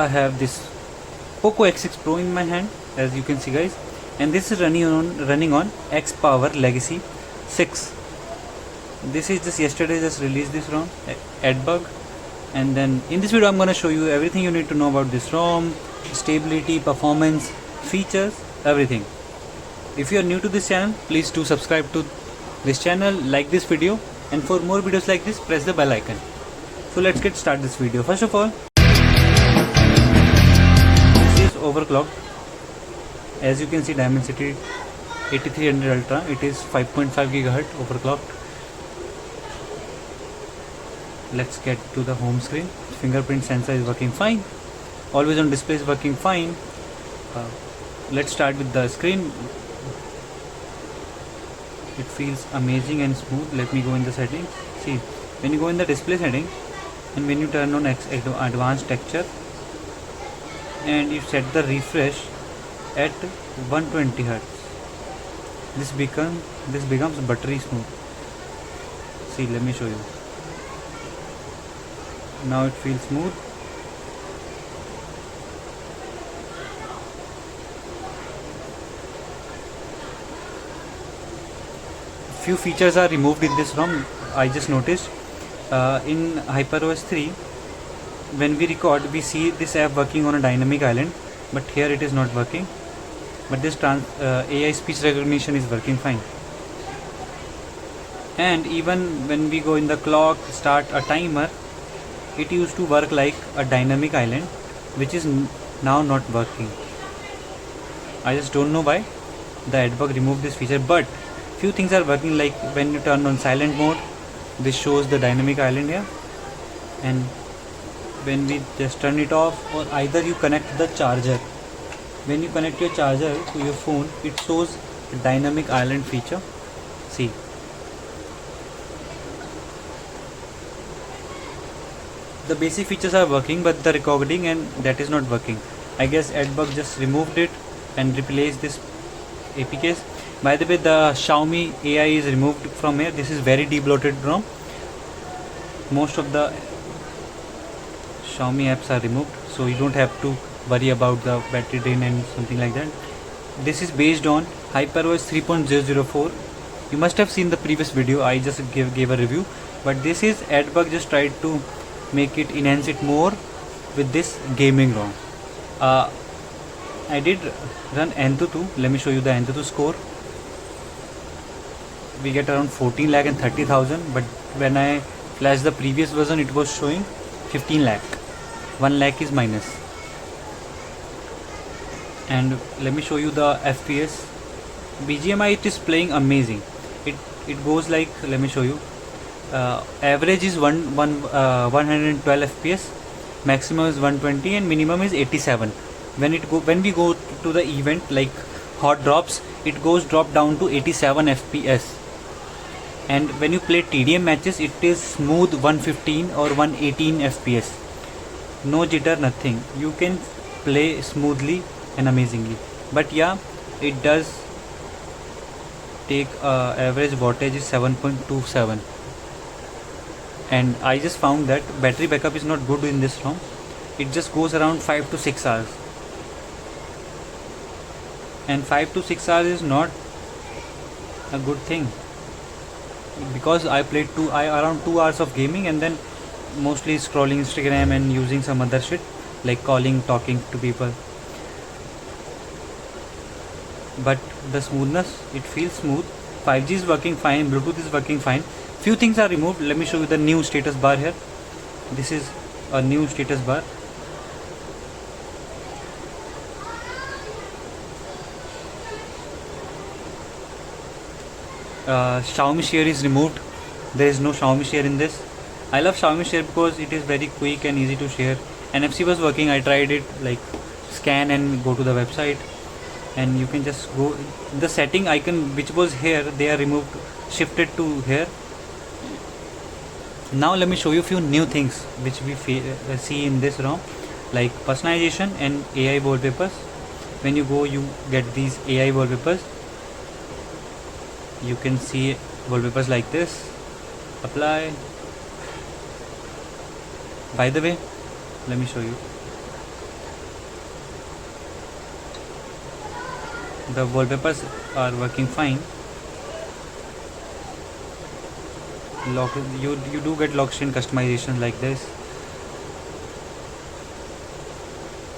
I have this Poco X6 Pro in my hand, as you can see guys, and this is running on X Power Legacy 6. This is just yesterday just released this ROM, AdBug, and then in this video I'm gonna show you everything you need to know about this ROM, stability, performance, features, everything. If you are new to this channel, please do subscribe to this channel, like this video, and for more videos like this, press the bell icon. So let's get started this video. First of all, this is overclocked. As you can see, Dimensity 8300 Ultra, it is 5.5 GHz overclocked. Let's get to the home screen. Fingerprint sensor is working fine. Always on display is working fine. Let's start with the screen. It feels amazing and smooth. Let me go in the settings. See, when you go in the display setting and when you turn on advanced texture and you set the refresh at 120 Hz, this becomes buttery smooth. See, let me show you. Now it feels smooth. Few features are removed in this ROM. I just noticed in HyperOS 3 when we record, we see this app working on a dynamic island, but here it is not working. But this AI speech recognition is working fine. And even when we go in the clock, start a timer, it used to work like a dynamic island, which is now not working. I just don't know why the AdBug removed this feature, but few things are working, like when you turn on silent mode, this shows the dynamic island here, and when we just turn it off, or either you connect the charger, when you connect your charger to your phone, it shows a dynamic island feature. See, the basic features are working, but the recording and that is not working. I guess AdBug just removed it and replaced this APKs. By the way, the Xiaomi AI is removed from here. This is very debloated ROM. Most of the Xiaomi apps are removed, so you don't have to worry about the battery drain and something like that. This is based on HyperOS 3.004. You must have seen the previous video. I just gave a review, but this is AdBug just tried to make it, enhance it more with this gaming ROM. I did run Antutu. Let me show you the Antutu score. We get around 14 lakh and 30,000, but when I flashed the previous version, it was showing 15 lakh. 1 lakh is minus. And let me show you the FPS. BGMI, it is playing amazing. It goes like, let me show you. Average is 112 FPS, maximum is 120, and minimum is 87. When we go to the event like hot drops, it drop down to 87 FPS. And when you play TDM matches, it is smooth 115 or 118 FPS. No jitter, nothing. You can play smoothly and amazingly. But yeah, it does take average wattage is 7.27. And I just found that battery backup is not good in this ROM. It just goes around 5 to 6 hours. And 5 to 6 hours is not a good thing, because I played around 2 hours of gaming, and then mostly scrolling Instagram and using some other shit like calling, talking to people. But the smoothness, it feels smooth. 5G is working fine, Bluetooth is working fine. Few things are removed. Let me show you the new status bar here. This is a new status bar. Xiaomi Share is removed. There is no Xiaomi Share in this. I love Xiaomi Share because it is very quick and easy to share. NFC was working. I tried it, like scan and go to the website, and you can just go. The setting icon which was here, they are removed, shifted to here. Now let me show you a few new things which we see in this ROM, like personalization and AI wallpapers. When you go, you get these AI wallpapers. You can see wallpapers like this. Apply. By the way, let me show you. The wallpapers are working fine. You do get lock screen customization like this.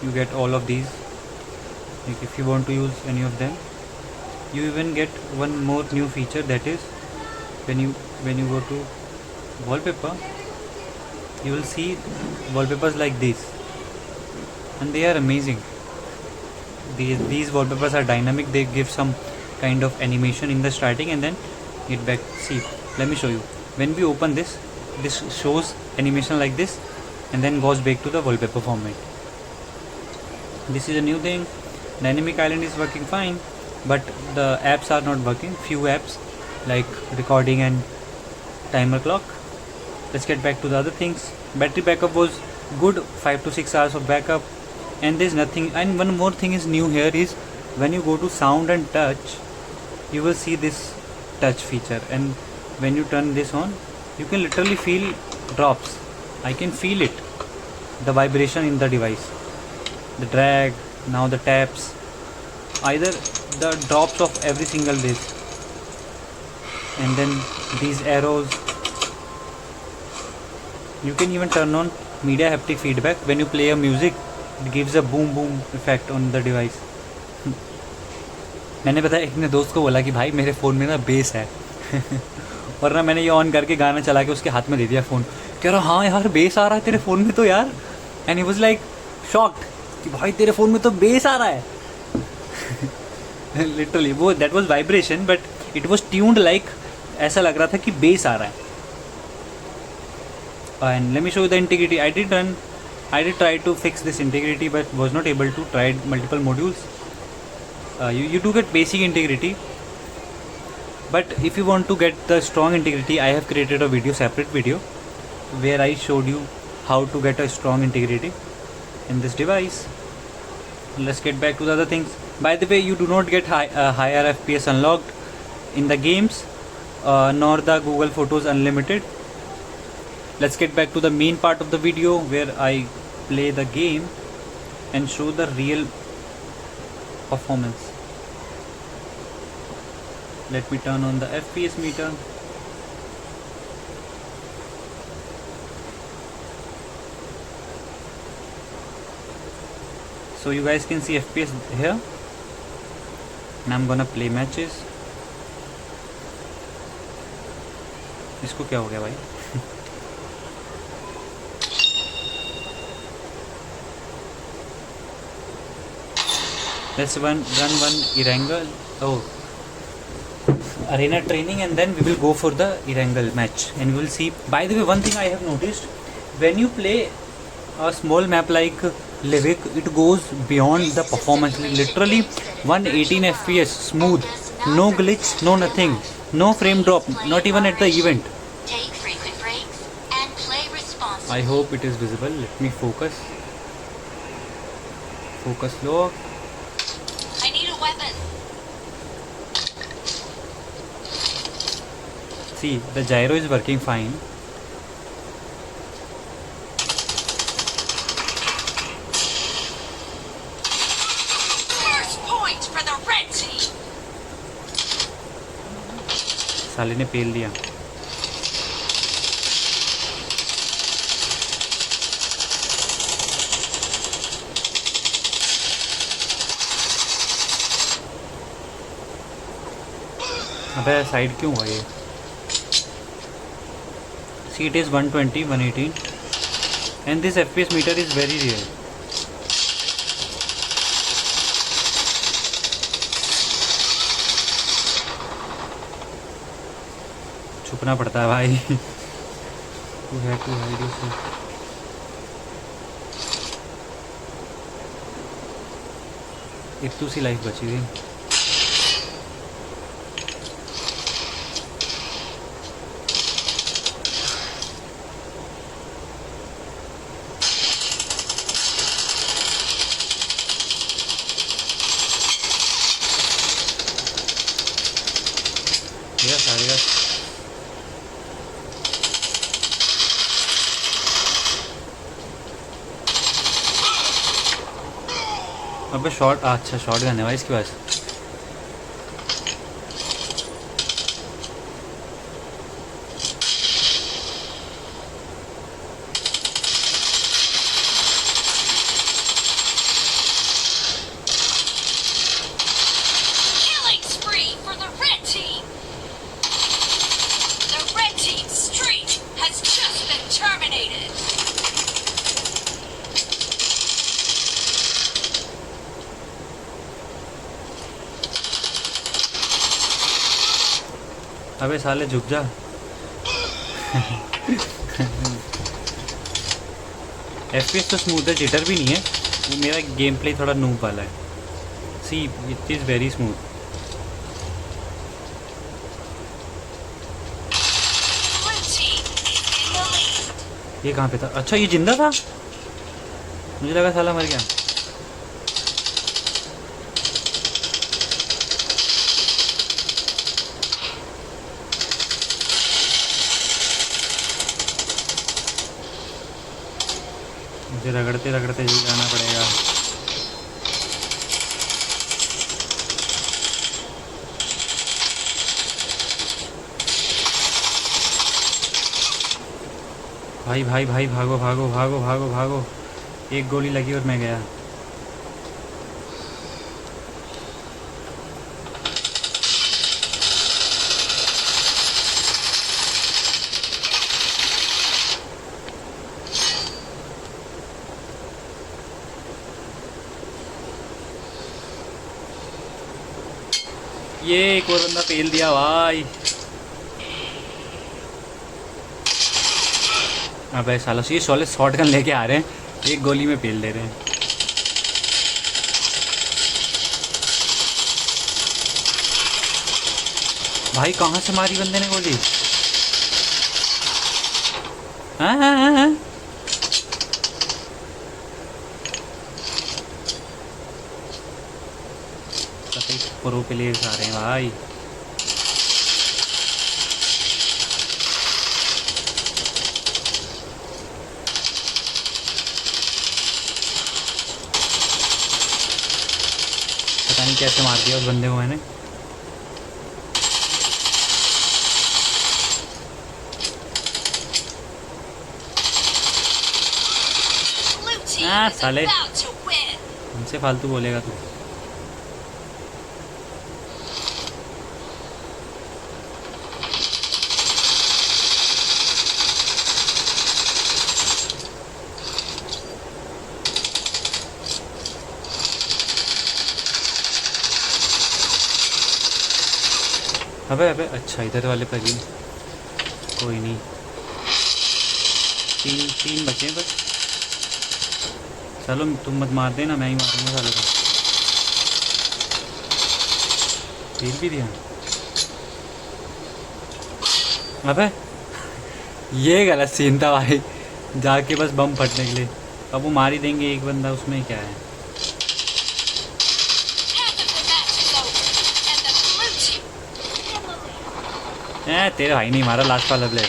You get all of these. Like if you want to use any of them, you even get one more new feature, that is when you go to wallpaper, you will see wallpapers like this, and they are amazing. These wallpapers are dynamic. They give some kind of animation in the starting and then get back. See, let me show you. When we open this shows animation like this and then goes back to the wallpaper format. This is a new thing. Dynamic Island is working fine, but the apps are not working. Few apps like recording and timer clock. Let's get back to the other things. Battery backup was good, 5 to 6 hours of backup, and there's nothing. And one more thing is new here is when you go to sound and touch, you will see this touch feature, and when you turn this on, you can literally feel drops. I can feel it, the vibration in the device, the drag, now the taps, either the drops of every single this, and then these arrows. You can even turn on media haptic feedback. When you play a music, it gives a boom boom effect on the device. मैंने पता है एक ने दोस्त को बोला कि भाई मेरे फ़ोन में ना बेस है और ना मैंने ये ऑन करके गाना चला के उसके हाथ में दे दिया फ़ोन. कह रहा हाँ यार बेस आ रहा है तेरे फ़ोन में तो यार. And he was like shocked कि भाई तेरे फ़ोन में तो बेस आ रहा है. लिटरली वो that was vibration, but it was tuned like ऐसा लग रहा था कि बेस आ रहा है. And let me show you the integrity. I did try to fix this integrity, but was not able to. Tried multiple modules. You do get basic integrity, but if you want to get the strong integrity, I have created a separate video where I showed you how to get a strong integrity in this device. Let's get back to the other things. By the way, you do not get higher FPS unlocked in the games, nor the Google Photos Unlimited. Let's get back to the main part of the video where I play the game and show the real performance. Let me turn on the FPS meter. So you guys can see FPS here, and I'm gonna play matches. इसको क्या हो गया भाई? Let's run one Erangel. Oh, arena training, and then we will go for the Erangel match, and we will see. By the way, one thing I have noticed, when you play a small map like Livik, it goes beyond the performance. Literally 118 FPS, smooth, no glitch, no nothing, no frame drop, not even at the event. Take frequent breaks and play responsibly. I hope it is visible. Let me focus. Focus lock. I need a weapon. See, the gyro is working fine. First point for the red team. साले ने पेल दिया. अबे side क्यों हुआ ये? See, it is 120, 118, and this FPS meter is very real. छुपना पड़ता है भाई. Too hard to hide yourself. एक तो सी लाइफ बची थी. अबे शॉट, अच्छा शॉट गन है भाई इसके पास. अबे साले झुक जा। FPS तो स्मूथ है, जिटर भी नहीं है। वो मेरा गेम प्ले थोड़ा नूब वाला है। See it is very smooth. Blue team is in the lead. ये कहाँ पे था? अच्छा ये जिंदा था, मुझे लगा साला मर गया। मुझे रगड़ते रगड़ते जी जाना पड़ेगा। भाई भाई भाई भागो भागो भागो भागो भागो। एक गोली लगी और मैं गया। ये एक और बंदा पेल दिया भाई। अबे साला ये सोले शॉट गन लेके आ रहे हैं, एक गोली में पेल दे रहे हैं। भाई कहाँ से मारी बंदे ने गोली? हाँ हाँ हाँ हाँ। प्रो प्लेयर्स आ रहे हैं भाई। पता नहीं कैसे मार दिया उस बंदे को मैंने। Blue team Ah, is sale. about to win. हमसे फालतू बोलेगा तू। अबे अबे अच्छा इधर वाले पर ही कोई नहीं। तीन तीन बचे हैं बस। चलो तुम मत मार देना, मैं ही मारूंगा सालों को। तीर भी दिया। अबे ये गलत सीन था भाई, जाके बस बम फटने के लिए। अब वो मार ही देंगे एक बंदा, उसमें क्या है। Half of the match is over, and the blue team in the lead. तेरे भाई नहीं मारा लास्ट वाला play.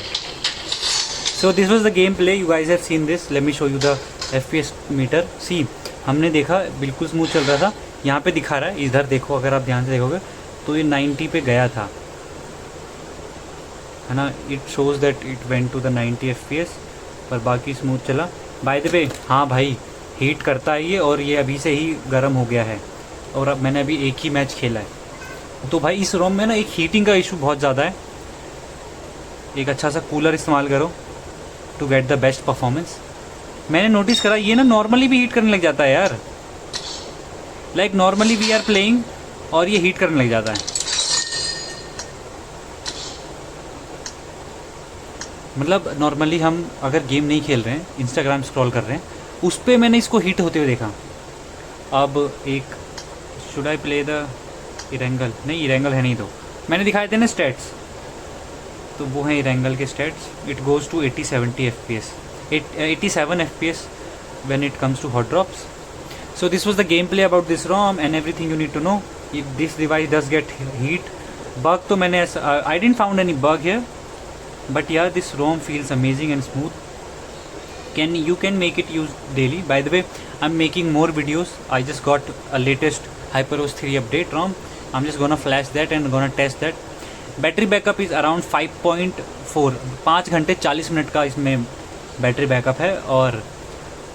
So this was the game play, you guys have seen this. Let me show you the FPS meter. See हमने देखा बिल्कुल smooth चल रहा था। यहाँ पे दिखा रहा है, इधर देखो, अगर आप ध्यान से देखोगे तो ये 90 पे गया था, है ना। It shows that it went to the 90 FPS, पर बाकी स्मूथ चला। बाय द वे हाँ भाई, हीट करता है ये, और ये अभी से ही गर्म हो गया है। और अब मैंने अभी एक ही मैच खेला है, तो भाई इस रोम में ना एक हीटिंग का इशू बहुत ज़्यादा है। एक अच्छा सा कूलर इस्तेमाल करो to get the best performance. मैंने नोटिस करा ये ना नॉर्मली भी हीट करने लग जाता है यार। Like normally we are playing और ये हीट करने लग जाता है। मतलब नॉर्मली हम अगर गेम नहीं खेल रहे हैं, इंस्टाग्राम स्क्रॉल कर रहे हैं, उस पर मैंने इसको हीट होते हुए देखा। अब एक should I play the Erangel, नहीं इरेंगल है नहीं, तो मैंने दिखाए थे ना स्टेट्स, तो वो हैं इरेंगल के states. It goes to 80-70 FPS, 87 FPS when it comes to hot drops. So this was the gameplay about this ROM and everything you need to know. This device does get heat. Bug तो मैंने I didn't found any bug here, but yeah, this ROM feels amazing and smooth. You can make it use daily. By the way, I'm making more videos. I just got a latest HyperOS 3 update ROM. I'm just gonna flash that and gonna test that. Battery backup is around 5.4, 5 घंटे 40 minute का इसमें battery backup है। और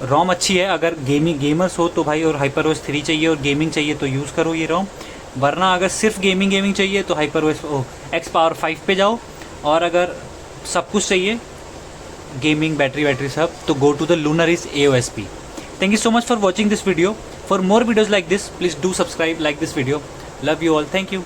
रोम अच्छी है, अगर gamers हो तो भाई, और HyperOS 3 चाहिए और गेमिंग चाहिए तो यूज़ करो ये रोम। वरना अगर सिर्फ गेमिंग चाहिए तो HyperOS XPower 5 पे जाओ। और अगर सब कुछ चाहिए, गेमिंग बैटरी सब, तो go to the Lunaris AOSP. Thank you so much for watching this video. For more videos like this, please do subscribe, like this video. Love you all. Thank you.